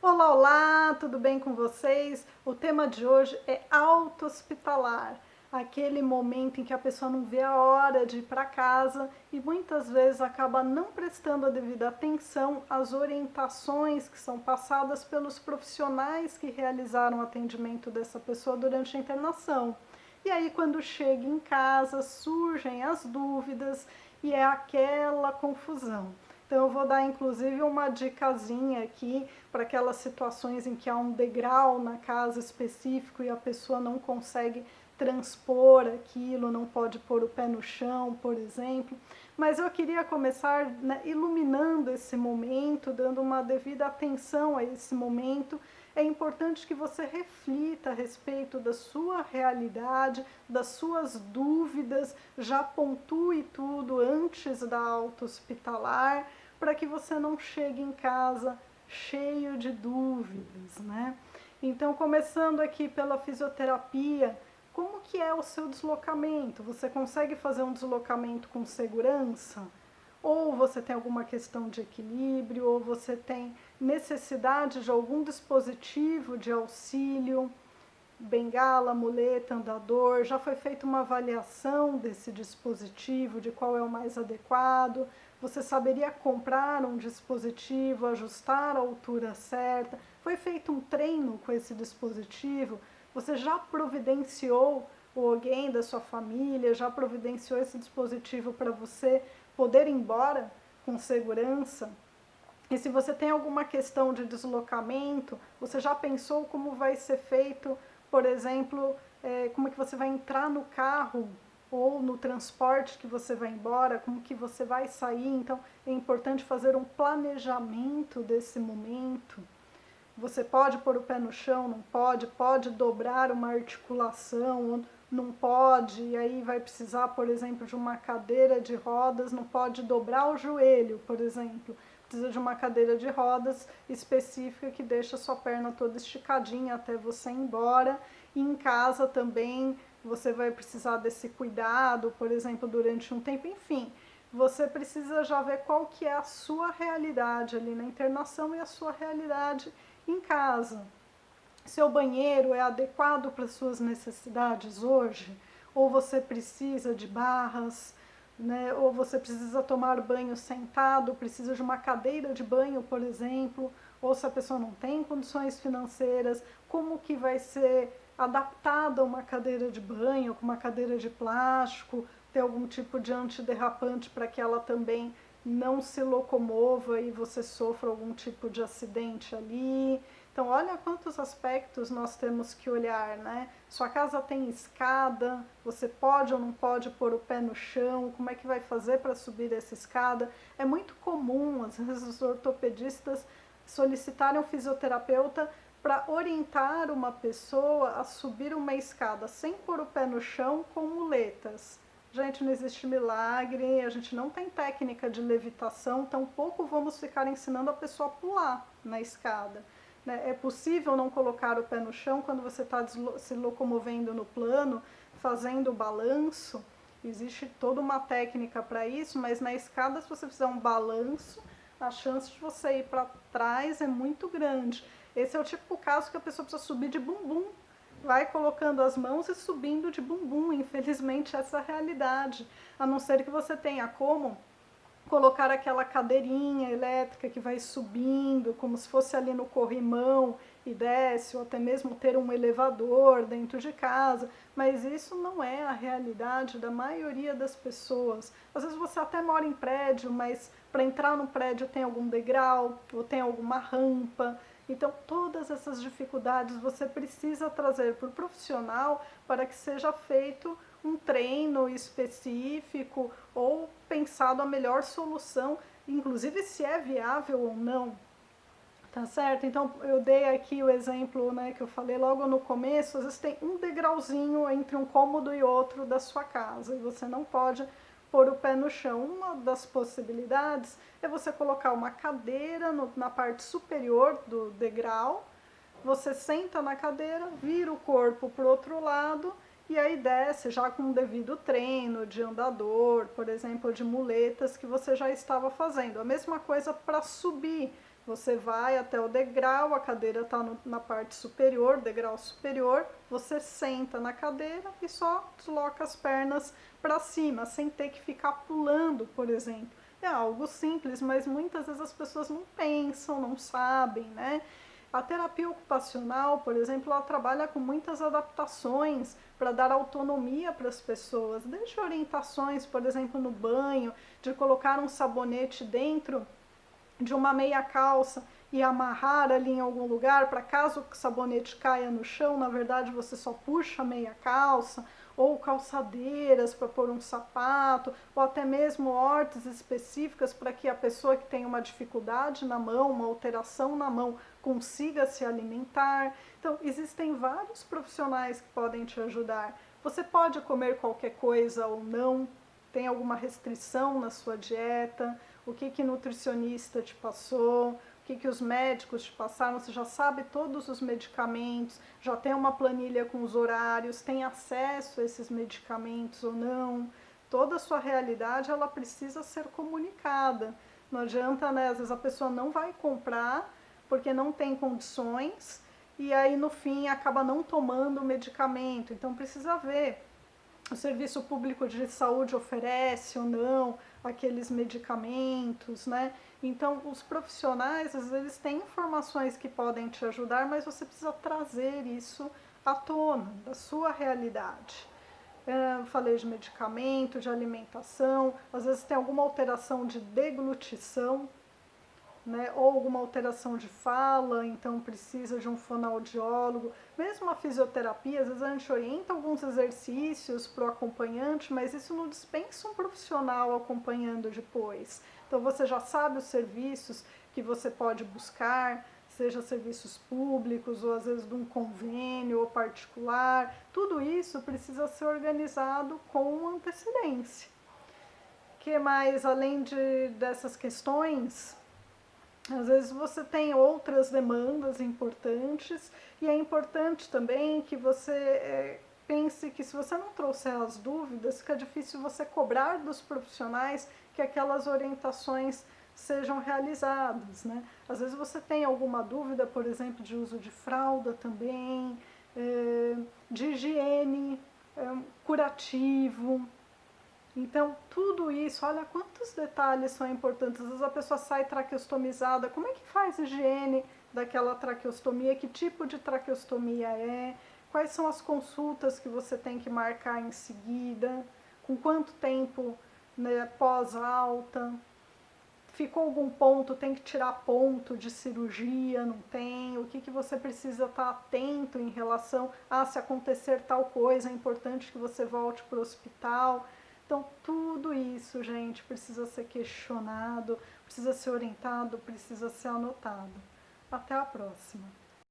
Olá, olá, tudo bem com vocês? O tema de hoje é auto-hospitalar, aquele momento em que a pessoa não vê a hora de ir para casa e muitas vezes acaba não prestando a devida atenção às orientações que são passadas pelos profissionais que realizaram o atendimento dessa pessoa durante a internação. E aí, quando chega em casa, surgem as dúvidas e é aquela confusão. Então, eu vou dar inclusive uma dicasinha aqui para aquelas situações em que há um degrau na casa específico e a pessoa não consegue transpor aquilo, não pode pôr o pé no chão, por exemplo. Mas eu queria começar, né, iluminando esse momento, dando uma devida atenção a esse momento. É importante que você reflita a respeito da sua realidade, das suas dúvidas, já pontue tudo antes da alta hospitalar, para que você não chegue em casa cheio de dúvidas, né? Então, começando aqui pela fisioterapia, como que é o seu deslocamento? Você consegue fazer um deslocamento com segurança? Ou você tem alguma questão de equilíbrio, ou você tem necessidade de algum dispositivo de auxílio, bengala, muleta, andador? Já foi feita uma avaliação desse dispositivo, de qual é o mais adequado? Você saberia comprar um dispositivo, ajustar a altura certa? Foi feito um treino com esse dispositivo? Você já providenciou ou alguém da sua família já providenciou esse dispositivo para você poder ir embora com segurança? E se você tem alguma questão de deslocamento, você já pensou como vai ser feito, por exemplo, como é que você vai entrar no carro ou no transporte que você vai embora, como que você vai sair? Então, é importante fazer um planejamento desse momento. Você pode pôr o pé no chão, não pode, pode dobrar uma articulação, não pode, e aí vai precisar, por exemplo, de uma cadeira de rodas, não pode dobrar o joelho, por exemplo. Precisa de uma cadeira de rodas específica que deixa a sua perna toda esticadinha até você ir embora. E em casa também você vai precisar desse cuidado, por exemplo, durante um tempo, enfim. Você precisa já ver qual que é a sua realidade ali na internação e a sua realidade em casa. Seu banheiro é adequado para suas necessidades hoje? Ou você precisa de barras, né? Ou você precisa tomar banho sentado, precisa de uma cadeira de banho, por exemplo, ou se a pessoa não tem condições financeiras, como que vai ser adaptada uma cadeira de banho, com uma cadeira de plástico, ter algum tipo de antiderrapante para que ela também não se locomova e você sofra algum tipo de acidente ali. Então, olha quantos aspectos nós temos que olhar, né? Sua casa tem escada, você pode ou não pode pôr o pé no chão, como é que vai fazer para subir essa escada? É muito comum, às vezes, os ortopedistas solicitarem um fisioterapeuta para orientar uma pessoa a subir uma escada sem pôr o pé no chão com muletas. Gente, não existe milagre, a gente não tem técnica de levitação, tampouco vamos ficar ensinando a pessoa a pular na escada. É possível não colocar o pé no chão quando você está se locomovendo no plano, fazendo o balanço. Existe toda uma técnica para isso, mas na escada, se você fizer um balanço, a chance de você ir para trás é muito grande. Esse é o tipo de caso que a pessoa precisa subir de bumbum. Vai colocando as mãos e subindo de bumbum. Infelizmente, essa é a realidade. A não ser que você tenha como colocar aquela cadeirinha elétrica que vai subindo, como se fosse ali no corrimão e desce, ou até mesmo ter um elevador dentro de casa, mas isso não é a realidade da maioria das pessoas. Às vezes você até mora em prédio, mas para entrar no prédio tem algum degrau, ou tem alguma rampa. Então, todas essas dificuldades você precisa trazer para o profissional para que seja feito um treino específico ou pensado a melhor solução, inclusive se é viável ou não. Tá certo? Então, eu dei aqui o exemplo, né, que eu falei logo no começo, às vezes tem um degrauzinho entre um cômodo e outro da sua casa, e você não pode pôr o pé no chão. Uma das possibilidades é você colocar uma cadeira na parte superior do degrau, você senta na cadeira, vira o corpo para o outro lado e aí desce já com o devido treino de andador, por exemplo, de muletas que você já estava fazendo. A mesma coisa para subir. Você vai até o degrau, a cadeira está na parte superior, degrau superior, você senta na cadeira e só desloca as pernas para cima, sem ter que ficar pulando, por exemplo. É algo simples, mas muitas vezes as pessoas não pensam, não sabem, né? A terapia ocupacional, por exemplo, ela trabalha com muitas adaptações para dar autonomia para as pessoas, desde orientações, por exemplo, no banho, de colocar um sabonete dentro de uma meia calça e amarrar ali em algum lugar para caso o sabonete caia no chão, na verdade você só puxa a meia calça, ou calçadeiras para pôr um sapato, ou até mesmo hortas específicas para que a pessoa que tem uma dificuldade na mão, uma alteração na mão, consiga se alimentar. Então, existem vários profissionais que podem te ajudar. Você pode comer qualquer coisa ou não, tem alguma restrição na sua dieta, o que nutricionista te passou, o que os médicos te passaram, você já sabe todos os medicamentos, já tem uma planilha com os horários, tem acesso a esses medicamentos ou não. Toda a sua realidade, ela precisa ser comunicada. Não adianta, né? Às vezes a pessoa não vai comprar porque não tem condições e aí no fim acaba não tomando o medicamento. Então precisa ver o serviço público de saúde oferece ou não aqueles medicamentos, né? Então, os profissionais, às vezes, têm informações que podem te ajudar, mas você precisa trazer isso à tona, da sua realidade. Falei de medicamento, de alimentação, às vezes tem alguma alteração de deglutição, né, ou alguma alteração de fala, então precisa de um fonoaudiólogo. Mesmo a fisioterapia, às vezes a gente orienta alguns exercícios para o acompanhante, mas isso não dispensa um profissional acompanhando depois. Então você já sabe os serviços que você pode buscar, seja serviços públicos ou às vezes de um convênio ou particular. Tudo isso precisa ser organizado com antecedência. Que mais, além dessas questões, às vezes você tem outras demandas importantes e é importante também que você pense que se você não trouxer as dúvidas, fica difícil você cobrar dos profissionais que aquelas orientações sejam realizadas, né? Às vezes você tem alguma dúvida, por exemplo, de uso de fralda também, de higiene, curativo. Então, tudo isso, olha quantos detalhes são importantes. Às vezes a pessoa sai traqueostomizada, como é que faz higiene daquela traqueostomia? Que tipo de traqueostomia é? Quais são as consultas que você tem que marcar em seguida? Com quanto tempo, né, pós-alta? Ficou algum ponto, tem que tirar ponto de cirurgia, não tem? O que você precisa estar atento em relação a se acontecer tal coisa, é importante que você volte para o hospital. Então, tudo isso, gente, precisa ser questionado, precisa ser orientado, precisa ser anotado. Até a próxima!